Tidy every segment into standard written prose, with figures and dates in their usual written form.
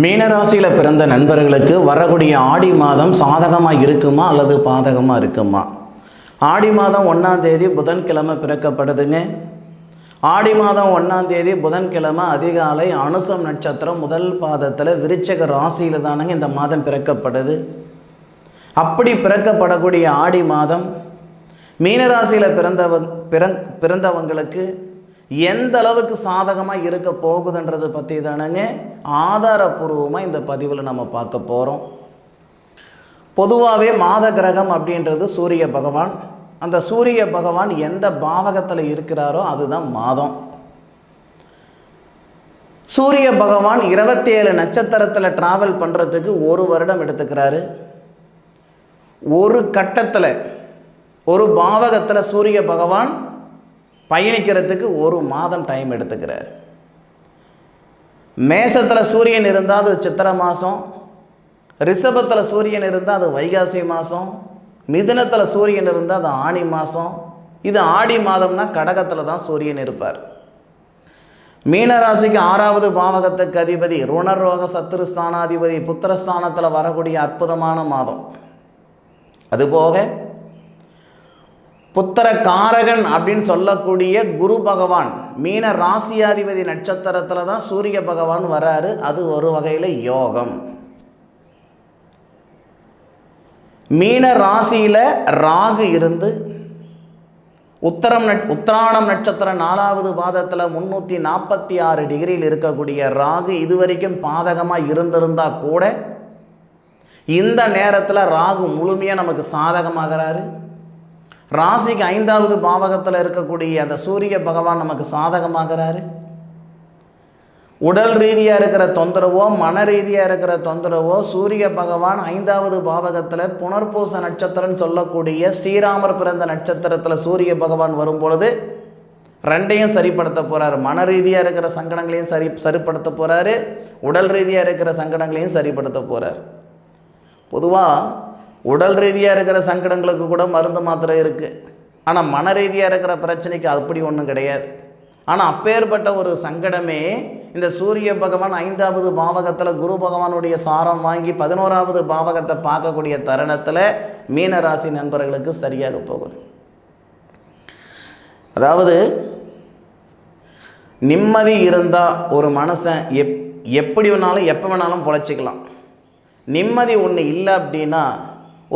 மீனராசியில் பிறந்த நண்பர்களுக்கு வரக்கூடிய ஆடி மாதம் சாதகமாக இருக்குமா அல்லது பாதகமாக இருக்குமா? ஆடி மாதம் 1ஆம் தேதி புதன்கிழமை பிறக்கப்படுதுங்க. ஆடி மாதம் 1ஆம் தேதி புதன்கிழமை அதிகாலை அனுசம் நட்சத்திரம் முதல் பாதத்தில் விருச்சிக ராசியில் தானுங்க இந்த மாதம் பிறக்கப்படுது. அப்படி பிறக்கப்படக்கூடிய ஆடி மாதம் மீனராசியில் பிறந்தவங்களுக்கு எந்த அளவுக்கு சாதகமாக இருக்க போகுதுன்றது பற்றி தானங்க ஆதாரபூர்வமாக இந்த பதிவில் நம்ம பார்க்க போகிறோம். பொதுவாகவே மாத கிரகம் அப்படின்றது சூரிய பகவான். அந்த சூரிய பகவான் எந்த பாவகத்தில் இருக்கிறாரோ அதுதான் மாதம். சூரிய பகவான் 27 நட்சத்திரத்தில் ட்ராவல் பண்ணுறதுக்கு 1 வருடம் எடுத்துக்கிறாரு. ஒரு கட்டத்தில் ஒரு பாவகத்தில் சூரிய பகவான் பயணிக்கிறதுக்கு 1 மாதம் டைம் எடுத்துக்கிறார். மேஷத்தில் சூரியன் இருந்தால் அது சித்திரை மாதம், ரிஷபத்தில் சூரியன் இருந்தால் அது வைகாசி மாதம், மிதுனத்தில் சூரியன் இருந்தால் அது ஆனி மாதம். இது ஆடி மாதம்னா கடகத்தில் தான் சூரியன் இருப்பார். மீனராசிக்கு 6வது பாவகத்துக்கு அதிபதி ருணரோக சத்துருஸ்தானாதிபதி புத்திரஸ்தானத்தில் வரக்கூடிய அற்புதமான மாதம். அதுபோக புத்திர காரகன் அப்படின்னு சொல்லக்கூடிய குரு பகவான் மீன ராசியாதிபதி நட்சத்திரத்தில் தான் சூரிய பகவான் வராரு. அது ஒரு வகையில் யோகம். மீன ராசியில் ராகு இருந்து உத்திராடம் நட்சத்திரம் 4வது பாதத்தில் 346 டிகிரியில் இருக்கக்கூடிய ராகு இதுவரைக்கும் பாதகமாக இருந்திருந்தால் கூட இந்த நேரத்தில் ராகு முழுமையாக நமக்கு சாதகமாகிறாரு. ராசிக்கு 5வது பாவகத்தில் இருக்கக்கூடிய அந்த சூரிய பகவான் நமக்கு சாதகமாகிறாரு. உடல் ரீதியாக இருக்கிற தொந்தரவோ மன ரீதியாக இருக்கிற தொந்தரவோ சூரிய பகவான் 5வது பாவகத்தில் புனர்பூச நட்சத்திரம் சொல்லக்கூடிய ஸ்ரீராமர் பிறந்த நட்சத்திரத்தில் சூரிய பகவான் வரும்பொழுது 2ஐயும் சரிப்படுத்த போகிறார். மன ரீதியாக இருக்கிற சங்கடங்களையும் சரிப்படுத்த போகிறாரு, உடல் ரீதியாக இருக்கிற சங்கடங்களையும் சரிப்படுத்த போகிறார். பொதுவாக உடல் ரீதியாக இருக்கிற சங்கடங்களுக்கு கூட மருந்து மாத்திரை இருக்குது. ஆனால் மன ரீதியாக இருக்கிற பிரச்சனைக்கு அப்படி ஒன்றும் கிடையாது. ஆனால் அப்பேற்பட்ட ஒரு சங்கடமே இந்த சூரிய பகவான் 5வது பாவகத்தில் குரு பகவானுடைய சாரம் வாங்கி 11வது பாவகத்தை பார்க்கக்கூடிய தருணத்தில் மீனராசி நண்பர்களுக்கு சரியாக போகுது. அதாவது நிம்மதி இருந்தால் ஒரு மனுஷன் எப்படி வேணாலும் எப்போ வேணாலும் பொழைச்சிக்கலாம். நிம்மதி ஒன்று இல்லை அப்படின்னா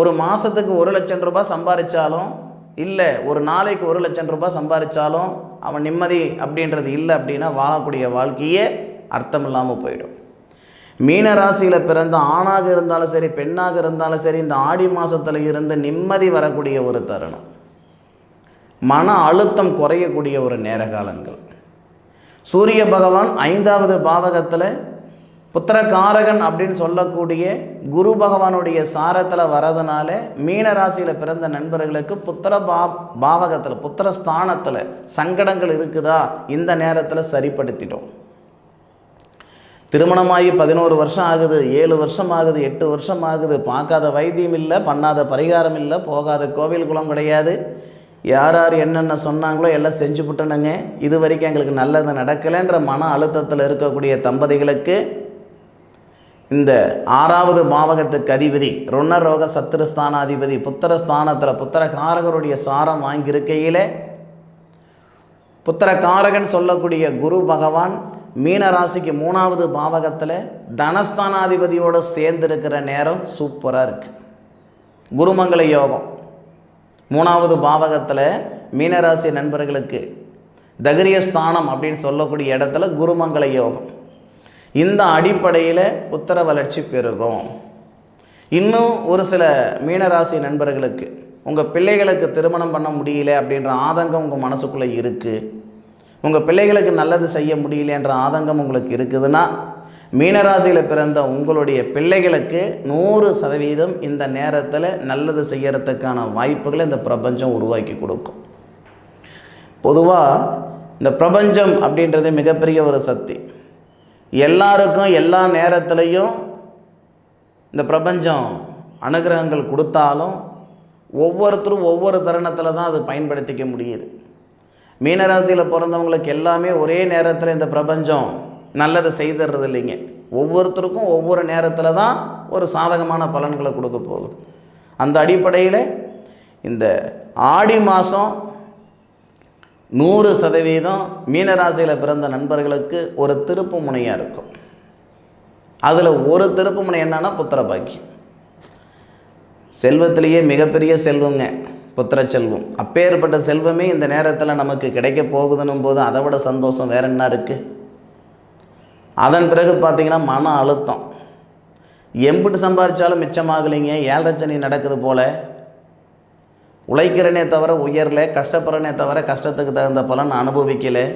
ஒரு மாதத்துக்கு 1 லட்சம் ரூபாய் சம்பாதிச்சாலும் இல்லை, ஒரு நாளைக்கு 1 லட்சம் ரூபாய் சம்பாதிச்சாலும் அவன் நிம்மதி அப்படின்றது இல்லை அப்படின்னா வாழக்கூடிய வாழ்க்கையே அர்த்தம் இல்லாமல் போயிடும். மீனராசியில் பிறந்த ஆணாக இருந்தாலும் சரி பெண்ணாக இருந்தாலும் சரி இந்த ஆடி மாதத்தில் இருந்து நிம்மதி வரக்கூடிய ஒரு தருணம், மன அழுத்தம் குறையக்கூடிய ஒரு நேர காலங்கள். சூரிய பகவான் 5வது பாவகத்தில் புத்திரகாரகன் அப்படின்னு சொல்லக்கூடிய குரு பகவானுடைய சாரத்தில் வரதுனால மீனராசியில் பிறந்த நண்பர்களுக்கு பாவகத்தில் புத்திரஸ்தானத்தில் சங்கடங்கள் இருக்குதா இந்த நேரத்தில் சரிப்படுத்திட்டோம். திருமணமாகி 11 வருஷம் ஆகுது, 7 வருஷம் ஆகுது, 8 வருஷம் ஆகுது, பார்க்காத வைத்தியம் இல்லை, பண்ணாத பரிகாரம் இல்லை, போகாத கோவில் குளம் கிடையாது. யார் என்னென்ன சொன்னாங்களோ எல்லாம் செஞ்சு விட்டணுங்க, இது வரைக்கும் எங்களுக்கு நல்லது நடக்கலைன்ற மன அழுத்தத்தில் இருக்கக்கூடிய தம்பதிகளுக்கு இந்த 6வது பாவகத்துக்கு அதிபதி ருணரோக சத்துருஸ்தானாதிபதி புத்திரஸ்தானத்தில் புத்திரகாரகருடைய சாரம் வாங்கியிருக்கையில் புத்திரகாரகன் சொல்லக்கூடிய குரு பகவான் மீனராசிக்கு 3வது பாவகத்தில் தனஸ்தானாதிபதியோடு சேர்ந்திருக்கிற நேரம் சூப்பராக இருக்குது. குருமங்கள யோகம் 3வது பாவகத்தில் மீனராசி நண்பர்களுக்கு தகிரியஸ்தானம் அப்படின்னு சொல்லக்கூடிய இடத்துல குருமங்கள யோகம். இந்த அடிப்படையில் புத்திர வளர்ச்சி பெருகும். இன்னும் ஒரு சில மீனராசி நண்பர்களுக்கு உங்கள் பிள்ளைகளுக்கு திருமணம் பண்ண முடியல அப்படின்ற ஆதங்கம் உங்கள் மனசுக்குள்ளே இருக்குது, உங்கள் பிள்ளைகளுக்கு நல்லது செய்ய முடியலன்ற ஆதங்கம் உங்களுக்கு இருக்குதுன்னா மீனராசியில் பிறந்த உங்களுடைய பிள்ளைகளுக்கு 100% இந்த நேரத்தில் நல்லது செய்யறதுக்கான வாய்ப்புகளை இந்த பிரபஞ்சம் உருவாக்கி கொடுக்கும். பொதுவாக இந்த பிரபஞ்சம் அப்படின்றது மிகப்பெரிய ஒரு சக்தி. எல்லாருக்கும் எல்லா நேரத்துலையும் இந்த பிரபஞ்சம் அனுகிரகங்கள் கொடுத்தாலும் ஒவ்வொருத்தரும் ஒவ்வொரு தருணத்தில் தான் அது பயன்படுத்திக்க முடியுது. மீனராசியில் பிறந்தவங்களுக்கு எல்லாமே ஒரே நேரத்தில் இந்த பிரபஞ்சம் நல்லதை செய்துறது இல்லைங்க. ஒவ்வொருத்தருக்கும் ஒவ்வொரு நேரத்தில் தான் ஒரு சாதகமான பலன்களை கொடுக்க போகுது. அந்த அடிப்படையில் இந்த ஆடி மாதம் 100% மீனராசியில் பிறந்த நண்பர்களுக்கு ஒரு திருப்பு முனையாக இருக்கும். அதில் ஒரு திருப்பு முனை என்னன்னா புத்திர பாக்கியம். செல்வத்திலேயே மிகப்பெரிய செல்வங்க புத்திர செல்வம். அப்பேற்பட்ட செல்வமே இந்த நேரத்தில் நமக்கு கிடைக்க போகுதுன்னும் போது அதை விட சந்தோஷம் வேற என்ன இருக்குது? அதன் பிறகு பார்த்திங்கன்னா மன அழுத்தம். எம்பிட்டு சம்பாதிச்சாலும் மிச்சமாகலைங்க. 7 சனி நடக்குது போல். உழைக்கிறனே தவிர உயரலை, கஷ்டப்படுறனே தவிர கஷ்டத்துக்கு தகுந்த பலன் அனுபவிக்கலை.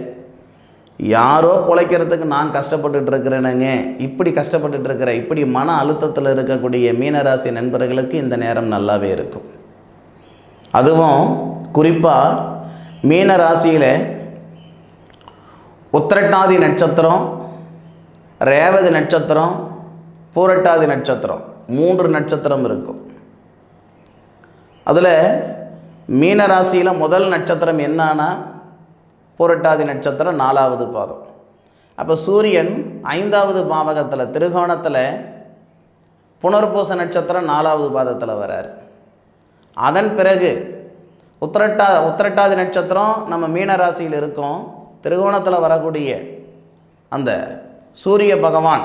யாரோ பிழைக்கிறதுக்கு நான் கஷ்டப்பட்டுட்டு இருக்கிறேனுங்க. இப்படி கஷ்டப்பட்டுட்டு இருக்கிற இப்படி மன அழுத்தத்தில் இருக்கக்கூடிய மீனராசி நண்பர்களுக்கு இந்த நேரம் நல்லாவே இருக்கும். அதுவும் குறிப்பாக மீனராசியில் உத்திரட்டாதி நட்சத்திரம், ரேவதி நட்சத்திரம், பூரட்டாதி நட்சத்திரம் 3 நட்சத்திரம் இருக்கும். அதில் மீனராசியில் முதல் நட்சத்திரம் என்னன்னா பூரட்டாதி நட்சத்திரம் 4வது பாதம். அப்போ சூரியன் 5வது பாவகத்தில் திருகோணத்தில் புனர்பூச நட்சத்திரம் 4வது பாதத்தில் வரார். அதன் பிறகு உத்திரட்டாதி நட்சத்திரம் நம்ம மீனராசியில் இருக்கும். திருகோணத்தில் வரக்கூடிய அந்த சூரிய பகவான்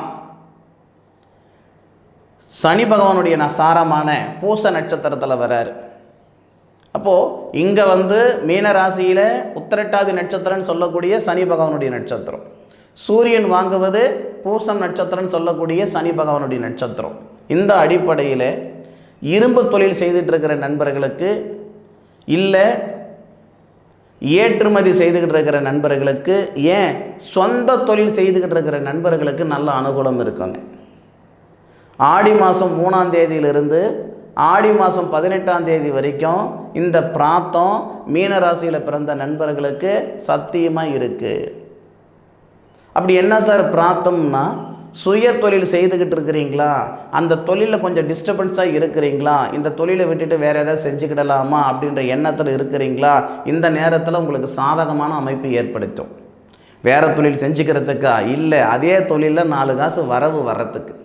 சனி பகவானுடைய சாரமான பூச நட்சத்திரத்தில் வராரு. அப்போது இங்கே மீனராசியில் உத்திரட்டாதி நட்சத்திரம்னு சொல்லக்கூடிய சனி பகவானுடைய நட்சத்திரம், சூரியன் வாங்குவது பூசம் நட்சத்திரம்னு சொல்லக்கூடிய சனி பகவானுடைய நட்சத்திரம். இந்த அடிப்படையில் இரும்பு தொழில் செய்துட்டு இருக்கிற நண்பர்களுக்கு, இல்லை ஏற்றுமதி செய்துக்கிட்டு இருக்கிற நண்பர்களுக்கு, ஏன் சொந்த தொழில் செய்துக்கிட்டு இருக்கிற நண்பர்களுக்கு நல்ல அனுகூலம் இருக்குங்க. ஆடி மாதம் 3ஆம் தேதியிலிருந்து ஆடி மாதம் 18ஆம் தேதி வரைக்கும் இந்த பிராத்தம் மீனராசியில் பிறந்த நண்பர்களுக்கு சத்தியமாக இருக்குது. அப்படி என்ன சார் பிராத்தம்னா, சுய தொழில் செய்துக்கிட்டு இருக்கிறீங்களா, அந்த தொழிலில் கொஞ்சம் டிஸ்டர்பன்ஸாக இருக்கிறீங்களா, இந்த தொழிலை விட்டுட்டு வேறு ஏதாவது செஞ்சுக்கிடலாமா அப்படின்ற எண்ணத்தில் இருக்கிறீங்களா, இந்த நேரத்தில் உங்களுக்கு சாதகமான அமைப்பு ஏற்படுத்தும். வேறு தொழில் செஞ்சுக்கிறதுக்கா? இல்லை, அதே தொழிலில் 4 காசு வரவு வர்றதுக்கு.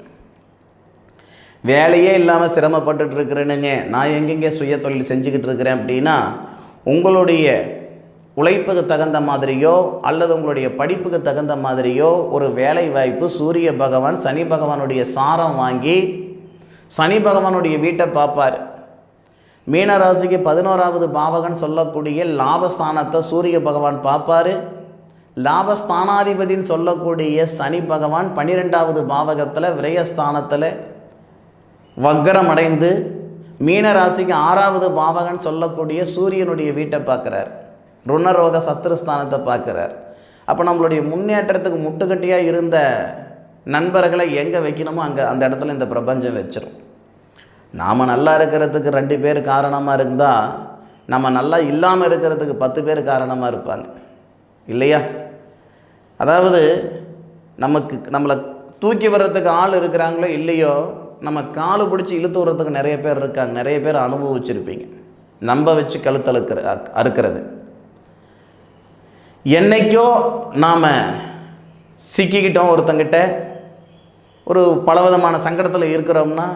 வேலையே இல்லாமல் சிரமப்பட்டுட்டு இருக்கிறேனுங்க, நான் எங்கெங்கே சுய தொழில் செஞ்சுக்கிட்டு இருக்கிறேன் அப்படின்னா, உங்களுடைய உழைப்புக்கு தகுந்த மாதிரியோ அல்லது உங்களுடைய படிப்புக்கு தகுந்த மாதிரியோ ஒரு வேலை வாய்ப்பு சூரிய பகவான் சனி பகவானுடைய சாரம் வாங்கி சனி பகவானுடைய வீட்டை பார்ப்பார். மீனராசிக்கு 11வது பாவகன் சொல்லக்கூடிய லாபஸ்தானத்தை சூரிய பகவான் பார்ப்பார். லாபஸ்தானாதிபதின்னு சொல்லக்கூடிய சனி பகவான் 12வது பாவகத்தில் விரயஸ்தானத்தில் வக்ரம் அடைந்து மீனராசிக்கு 6வது பாவகன் சொல்லக்கூடிய சூரியனுடைய வீட்டை பார்க்குறார். ருணரோக சத்துருஸ்தானத்தை பார்க்குறார். அப்போ நம்மளுடைய முன்னேற்றத்துக்கு முட்டுக்கட்டியாக இருந்த நண்பர்களை எங்கே வைக்கணுமோ அங்கே அந்த இடத்துல இந்த பிரபஞ்சம் வச்சிடும். நாம் நல்லா இருக்கிறதுக்கு 2 பேர் காரணமாக இருந்தால் நம்ம நல்லா இல்லாமல் இருக்கிறதுக்கு 10 பேர் காரணமாக இருப்பாங்க இல்லையா? அதாவது நம்மளை தூக்கி வர்றதுக்கு ஆள் இருக்கிறாங்களோ இல்லையோ, நம்ம காலு பிடிச்சி இழுத்து விடுறதுக்கு நிறைய பேர் இருக்காங்க. நிறைய பேர் அனுபவிச்சிருப்பீங்க. நம்ப வச்சு கழுத்து அறுக்கிறது. என்னைக்கோ நாம் சிக்கிக்கிட்டோம் ஒருத்தங்கிட்ட, ஒரு பலவிதமான சங்கடத்தில் இருக்கிறோம்னா,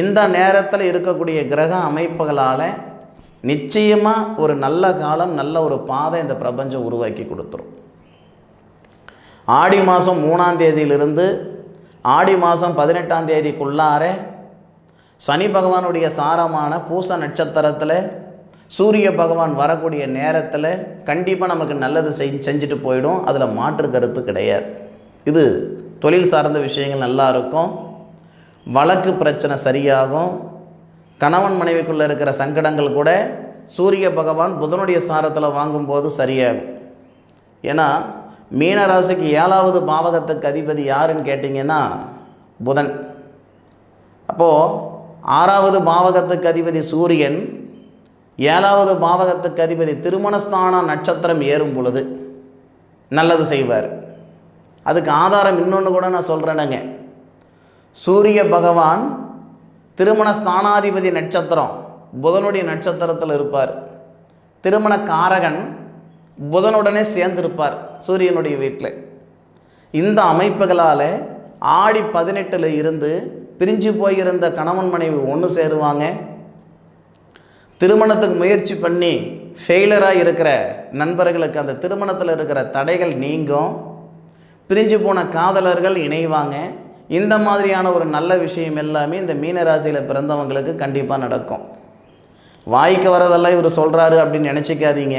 இந்த நேரத்தில் இருக்கக்கூடிய கிரக அமைப்புகளால் நிச்சயமாக ஒரு நல்ல காலம், நல்ல ஒரு பாதை இந்த பிரபஞ்சம் உருவாக்கி கொடுத்துரும். ஆடி மாதம் 3ஆம் தேதியிலிருந்து ஆடி மாதம் 18ஆம் தேதிக்குள்ளார சனி பகவானுடைய சாரமான பூச நட்சத்திரத்தில் சூரிய பகவான் வரக்கூடிய நேரத்தில் கண்டிப்பாக நமக்கு நல்லது செஞ்சுட்டு போயிடும். அதில் மாற்று கருத்து கிடையாது. இது தொழில் சார்ந்த விஷயங்கள் நல்லா இருக்கும். வழக்கு பிரச்சனை சரியாகும். கணவன் மனைவிக்குள்ளே இருக்கிற சங்கடங்கள் கூட சூரிய பகவான் புதனுடைய சாரத்தில் வாங்கும்போது சரியாகும். ஏன்னா மீனராசிக்கு 7வது பாவகத்துக்கு அதிபதி யாருன்னு கேட்டிங்கன்னா புதன். அப்போது 6வது பாவகத்துக்கு அதிபதி சூரியன், 7வது பாவகத்துக்கு அதிபதி திருமணஸ்தான நட்சத்திரம் ஏறும் பொழுது நல்லது செய்வார். அதுக்கு ஆதாரம் இன்னொன்று கூட நான் சொல்கிறேனுங்க. சூரிய பகவான் திருமணஸ்தானாதிபதி நட்சத்திரம் புதனுடைய நட்சத்திரத்தில் இருப்பார். திருமண காரகன் புதனுடனே சேர்ந்திருப்பார் சூரியனுடைய வீட்டில். இந்த அமைப்புகளால் ஆடி 18 இருந்து பிரிஞ்சு போயிருந்த கணவன் மனைவி ஒன்று சேருவாங்க. திருமணத்துக்கு முயற்சி பண்ணி ஃபெயிலராக இருக்கிற நண்பர்களுக்கு அந்த திருமணத்தில் இருக்கிற தடைகள் நீங்கும். பிரிஞ்சு போன காதலர்கள் இணைவாங்க. இந்த மாதிரியான ஒரு நல்ல விஷயம் எல்லாமே இந்த மீனராசியில் பிறந்தவங்களுக்கு கண்டிப்பாக நடக்கும். வாய்க்கு வரதெல்லாம் இவர் சொல்கிறாரு அப்படின்னு நினச்சிக்காதீங்க.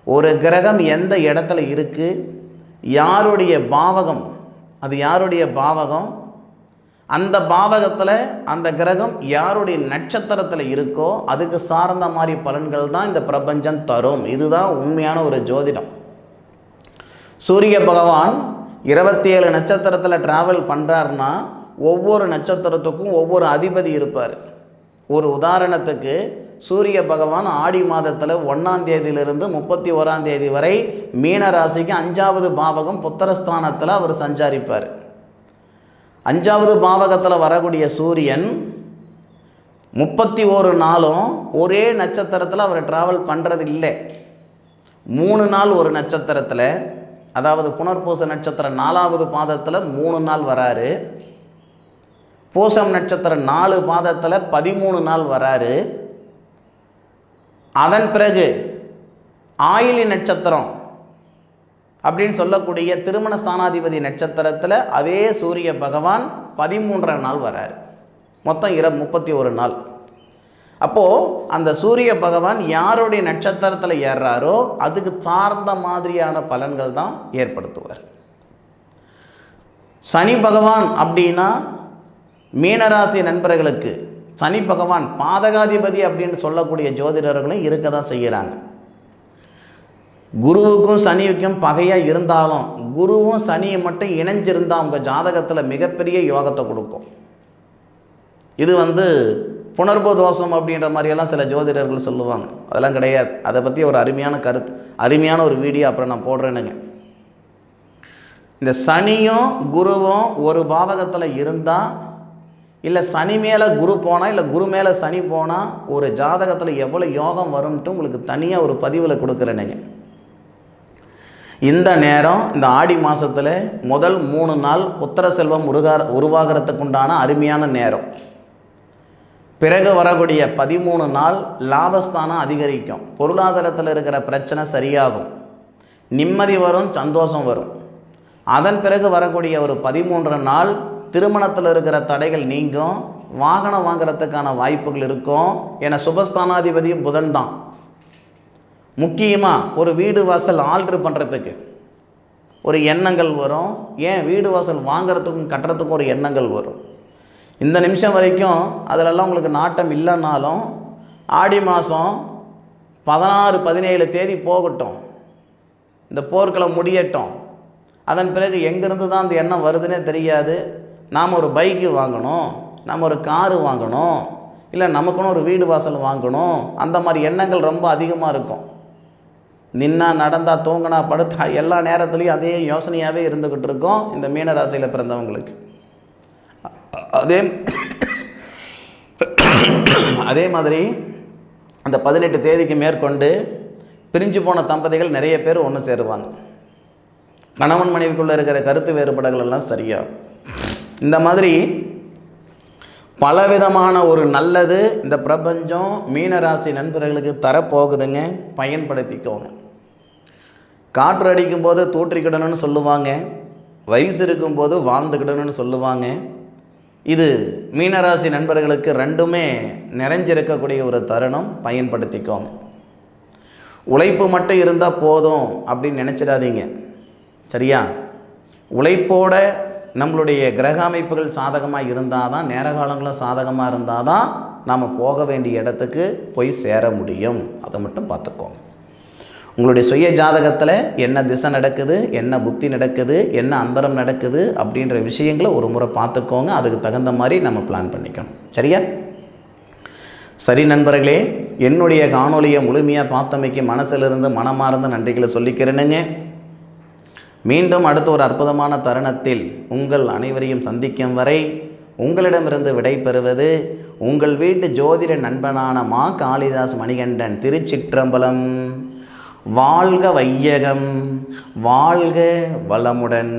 ஒரு கிரகம் எந்த இடத்துல இருக்குது, யாருடைய பாவகம், அது யாருடைய பாவகம், அந்த பாவகத்தில் அந்த கிரகம் யாருடைய நட்சத்திரத்தில் இருக்கோ அதுக்கு சார்ந்த மாதிரி பலன்கள் தான் இந்த பிரபஞ்சம் தரும். இதுதான் உண்மையான ஒரு ஜோதிடம். சூரிய பகவான் 27 நட்சத்திரத்தில் ட்ராவல் பண்ணுறாருன்னா ஒவ்வொரு நட்சத்திரத்துக்கும் ஒவ்வொரு அதிபதி இருப்பார். ஒரு உதாரணத்துக்கு சூரிய பகவான் ஆடி மாதத்தில் 1ஆம் தேதியிலிருந்து 31ஆம் தேதி வரை மீன ராசிக்கு 5வது பாவகம் புத்திரஸ்தானத்தில் அவர் சஞ்சாரிப்பார். 5வது பாவகத்தில் வரக்கூடிய சூரியன் 31 நாளும் ஒரே நட்சத்திரத்தில் அவர் ட்ராவல் பண்ணுறது இல்லை. 3 நாள் ஒரு நட்சத்திரத்தில், அதாவது புனர்பூச நட்சத்திரம் 4வது பாதத்தில் 3 நாள் வராரு. பூசம் நட்சத்திரம் 4 பாதத்தில் 13 நாள் வராரு. அதன் பிறகு ஆயிலி நட்சத்திரம் அப்படின்னு சொல்லக்கூடிய திருமண ஸ்தானாதிபதி நட்சத்திரத்தில் அதே சூரிய பகவான் 13 நாள் வராரு. மொத்தம் 31 நாள். அப்போது அந்த சூரிய பகவான் யாருடைய நட்சத்திரத்தில் ஏறுறாரோ அதுக்கு சார்ந்த மாதிரியான பலன்கள் தான் ஏற்படுத்துவார். சனி பகவான் அப்படின்னா மீனராசி நண்பர்களுக்கு சனி பகவான் பாதகாதிபதி அப்படின்னு சொல்லக்கூடிய ஜோதிடர்களும் இருக்க தான் செய்கிறாங்க. குருவுக்கும் சனிக்கும் பகையாக இருந்தாலும் குருவும் சனியை மட்டும் இணைஞ்சிருந்தால் அவங்க ஜாதகத்தில் மிகப்பெரிய யோகத்தை கொடுக்கும். இது புணர்பு தோஷம் அப்படின்ற மாதிரியெல்லாம் சில ஜோதிடர்கள் சொல்லுவாங்க. அதெல்லாம் கிடையாது. அதை பற்றி ஒரு அருமையான ஒரு வீடியோ அப்புறம் நான் போடுறேனுங்க. இந்த சனியும் குருவும் ஒரு பாவகத்தில் இருந்தால், இல்லை சனி மேலே குரு போனால், இல்லை குரு மேலே சனி போனால் ஒரு ஜாதகத்தில் எவ்வளோ யோகம் வரும்ன்ட்டு உங்களுக்கு தனியாக ஒரு பதிவில் கொடுக்குறேனுங்க. இந்த நேரம் இந்த ஆடி மாதத்தில் முதல் 3 நாள் புத்திர செல்வம் உருவாகிறதுக்குண்டான அருமையான நேரம். பிறகு வரக்கூடிய 13 நாள் லாபஸ்தானம் அதிகரிக்கும். பொருளாதாரத்தில் இருக்கிற பிரச்சனை சரியாகும். நிம்மதி வரும், சந்தோஷம் வரும். அதன் பிறகு வரக்கூடிய ஒரு 13 நாள் திருமணத்தில் இருக்கிற தடைகள் நீங்கும். வாகனம் வாங்கிறதுக்கான வாய்ப்புகள் இருக்கும். ஏன்னா சுபஸ்தானாதிபதி புதன் தான். முக்கியமாக ஒரு வீடு வாசல் ஆல்ட்ரு பண்ணுறதுக்கு ஒரு எண்ணங்கள் வரும். ஏன் வீடு வாசல் வாங்கிறதுக்கும் கட்டுறதுக்கும் ஒரு எண்ணங்கள் வரும். இந்த நிமிஷம் வரைக்கும் அதிலெல்லாம் உங்களுக்கு நாட்டம் இல்லைன்னாலும் ஆடி மாதம் 16, 17 தேதி போகட்டும், இந்த போர்க்களம் முடியட்டும். அதன் பிறகு எங்கேருந்து தான் அந்த எண்ணம் வருதுன்னே தெரியாது. நாம் ஒரு பைக்கு வாங்கணும், நம்ம ஒரு காரு வாங்கணும், இல்லை நமக்குன்னு ஒரு வீடு வாசல் வாங்கணும், அந்த மாதிரி எண்ணங்கள் ரொம்ப அதிகமாக இருக்கும். நின்னா, நடந்தா, தூங்கினா, படுத்தா எல்லா நேரத்துலையும் அதே யோசனையாகவே இருந்துக்கிட்டு இருக்கோம் இந்த மீனராசியில் பிறந்தவங்களுக்கு. அதே மாதிரி அந்த 18 தேதிக்கு மேற்கொண்டு பிரிஞ்சு போன தம்பதிகள் நிறைய பேர் ஒன்று சேருவாங்க. கணவன் மனைவிக்குள்ளே இருக்கிற கருத்து வேறுபாடுகள் எல்லாம் சரியாகும். இந்த மாதிரி பலவிதமான ஒரு நல்லது இந்த பிரபஞ்சம் மீனராசி நண்பர்களுக்கு தரப்போகுதுங்க. பயன்படுத்திக்கோங்க. காற்று அடிக்கும்போது தூற்றிக்கிடணும்னு சொல்லுவாங்க, வயசு இருக்கும்போது வாழ்ந்துக்கிடணும்னு சொல்லுவாங்க. இது மீனராசி நண்பர்களுக்கு ரெண்டுமே நிறைஞ்சிருக்கக்கூடிய ஒரு தருணம். பயன்படுத்திக்கோங்க. உழைப்பு மட்டும் இருந்தால் போதும் அப்படின்னு நினச்சிடாதீங்க. சரியா? உழைப்போட நம்மளுடைய கிரக அமைப்புகள் சாதகமாக இருந்தால் தான், நேர காலங்களும் சாதகமாக இருந்தால் தான் நாம் போக வேண்டிய இடத்துக்கு போய் சேர முடியும். அதை மட்டும் பார்த்துக்கோங்க. உங்களுடைய சுய ஜாதகத்தில் என்ன திசை நடக்குது, என்ன புத்தி நடக்குது, என்ன அந்தரம் நடக்குது அப்படின்ற விஷயங்களை ஒரு முறை பார்த்துக்கோங்க. அதுக்கு தகுந்த மாதிரி நம்ம பிளான் பண்ணிக்கணும். சரியா? சரி நண்பர்களே, என்னுடைய காணொலியை முழுமையாக பார்த்தமைக்கு மனசிலிருந்து மனமார்ந்த நன்றிகளை சொல்லிக்கிறேனுங்க. மீண்டும் அடுத்த ஒரு அற்புதமான தருணத்தில் உங்கள் அனைவரையும் சந்திக்கும் வரை உங்களிடமிருந்து விடை பெறுவது உங்கள் வீட்டு ஜோதிட நண்பனான மா காளிதாஸ் மணிகண்டன். திருச்சிற்றம்பலம். வாழ்க வையகம், வாழ்க வளமுடன்.